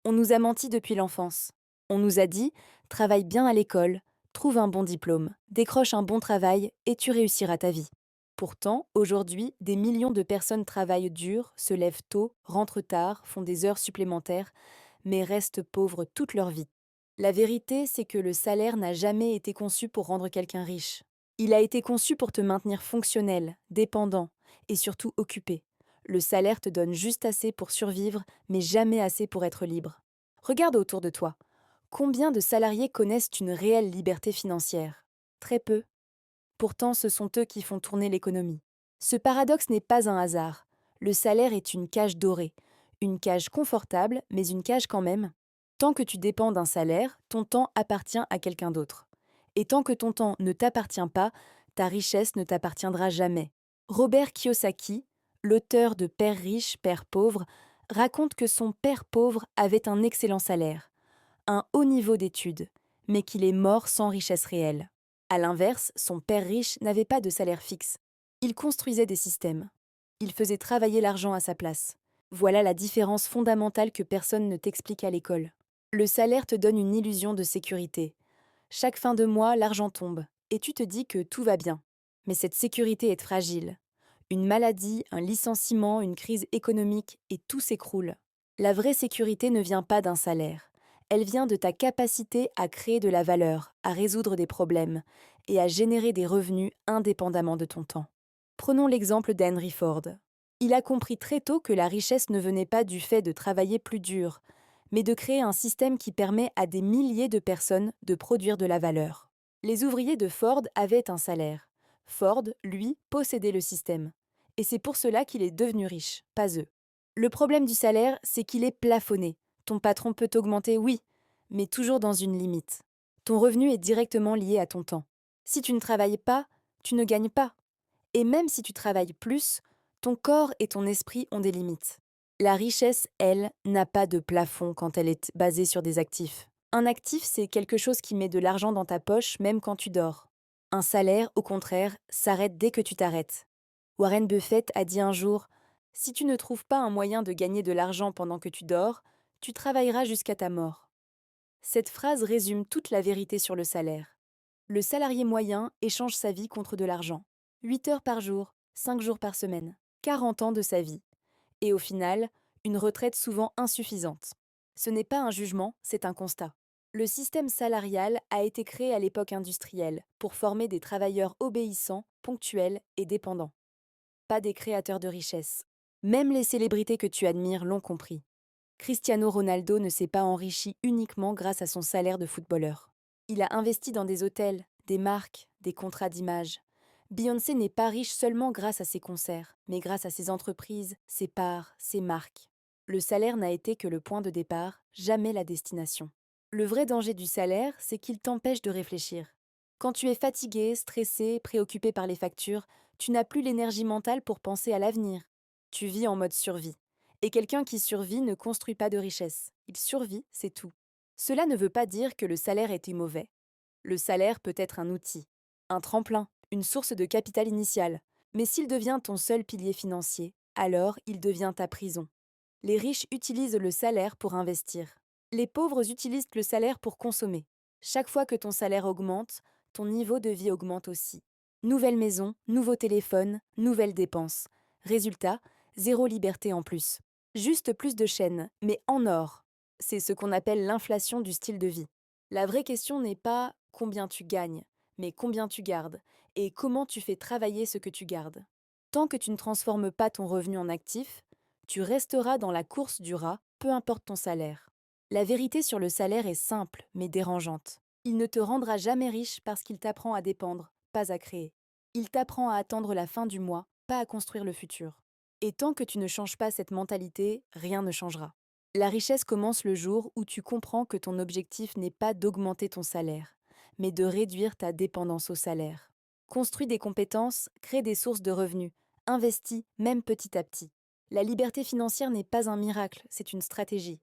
On nous a menti depuis l'enfance. On nous a dit travaille bien à l'école, trouve un bon diplôme, décroche un bon travail et tu réussiras ta vie. Pourtant, aujourd'hui, des millions de personnes travaillent dur, se lèvent tôt, rentrent tard, font des heures supplémentaires, mais restent pauvres toute leur vie. La vérité, c'est que le salaire n'a jamais été conçu pour rendre quelqu'un riche. Il a été conçu pour te maintenir fonctionnel, dépendant et surtout occupé. Le salaire te donne juste assez pour survivre, mais jamais assez pour être libre. Regarde autour de toi. Combien de salariés connaissent une réelle liberté financière? Très peu. Pourtant, ce sont eux qui font tourner l'économie. Ce paradoxe n'est pas un hasard. Le salaire est une cage dorée. Une cage confortable, mais une cage quand même. Tant que tu dépends d'un salaire, ton temps appartient à quelqu'un d'autre. Et tant que ton temps ne t'appartient pas, ta richesse ne t'appartiendra jamais. Robert Kiyosaki, l'auteur de Père riche, Père pauvre, raconte que son père pauvre avait un excellent salaire, un haut niveau d'études, mais qu'il est mort sans richesse réelle. À l'inverse, son père riche n'avait pas de salaire fixe. Il construisait des systèmes. Il faisait travailler l'argent à sa place. Voilà la différence fondamentale que personne ne t'explique à l'école. Le salaire te donne une illusion de sécurité. Chaque fin de mois, l'argent tombe, et tu te dis que tout va bien. Mais cette sécurité est fragile. Une maladie, un licenciement, une crise économique, et tout s'écroule. La vraie sécurité ne vient pas d'un salaire. Elle vient de ta capacité à créer de la valeur, à résoudre des problèmes et à générer des revenus indépendamment de ton temps. Prenons l'exemple d'Henry Ford. Il a compris très tôt que la richesse ne venait pas du fait de travailler plus dur, mais de créer un système qui permet à des milliers de personnes de produire de la valeur. Les ouvriers de Ford avaient un salaire. Ford, lui, possédait le système. Et c'est pour cela qu'il est devenu riche, pas eux. Le problème du salaire, c'est qu'il est plafonné. Ton patron peut t'augmenter, oui, mais toujours dans une limite. Ton revenu est directement lié à ton temps. Si tu ne travailles pas, tu ne gagnes pas. Et même si tu travailles plus, ton corps et ton esprit ont des limites. La richesse, elle, n'a pas de plafond quand elle est basée sur des actifs. Un actif, c'est quelque chose qui met de l'argent dans ta poche même quand tu dors. Un salaire, au contraire, s'arrête dès que tu t'arrêtes. Warren Buffett a dit un jour: si tu ne trouves pas un moyen de gagner de l'argent pendant que tu dors, tu travailleras jusqu'à ta mort. Cette phrase résume toute la vérité sur le salaire. Le salarié moyen échange sa vie contre de l'argent. 8 heures par jour, 5 jours par semaine, 40 ans de sa vie. Et au final, une retraite souvent insuffisante. Ce n'est pas un jugement, c'est un constat. Le système salarial a été créé à l'époque industrielle pour former des travailleurs obéissants, ponctuels et dépendants, pas des créateurs de richesse. Même les célébrités que tu admires l'ont compris. Cristiano Ronaldo ne s'est pas enrichi uniquement grâce à son salaire de footballeur. Il a investi dans des hôtels, des marques, des contrats d'image. Beyoncé n'est pas riche seulement grâce à ses concerts, mais grâce à ses entreprises, ses parts, ses marques. Le salaire n'a été que le point de départ, jamais la destination. Le vrai danger du salaire, c'est qu'il t'empêche de réfléchir. Quand tu es fatigué, stressé, préoccupé par les factures, tu n'as plus l'énergie mentale pour penser à l'avenir. Tu vis en mode survie. Et quelqu'un qui survit ne construit pas de richesse. Il survit, c'est tout. Cela ne veut pas dire que le salaire était mauvais. Le salaire peut être un outil, un tremplin, une source de capital initial. Mais s'il devient ton seul pilier financier, alors il devient ta prison. Les riches utilisent le salaire pour investir. Les pauvres utilisent le salaire pour consommer. Chaque fois que ton salaire augmente, ton niveau de vie augmente aussi. Nouvelle maison, nouveau téléphone, nouvelles dépenses. Résultat, zéro liberté en plus. Juste plus de chaînes, mais en or. C'est ce qu'on appelle l'inflation du style de vie. La vraie question n'est pas combien tu gagnes, mais combien tu gardes et comment tu fais travailler ce que tu gardes. Tant que tu ne transformes pas ton revenu en actif, tu resteras dans la course du rat, peu importe ton salaire. La vérité sur le salaire est simple, mais dérangeante. Il ne te rendra jamais riche parce qu'il t'apprend à dépendre, pas à créer. Il t'apprend à attendre la fin du mois, pas à construire le futur. Et tant que tu ne changes pas cette mentalité, rien ne changera. La richesse commence le jour où tu comprends que ton objectif n'est pas d'augmenter ton salaire, mais de réduire ta dépendance au salaire. Construis des compétences, crée des sources de revenus, investis, même petit à petit. La liberté financière n'est pas un miracle, c'est une stratégie.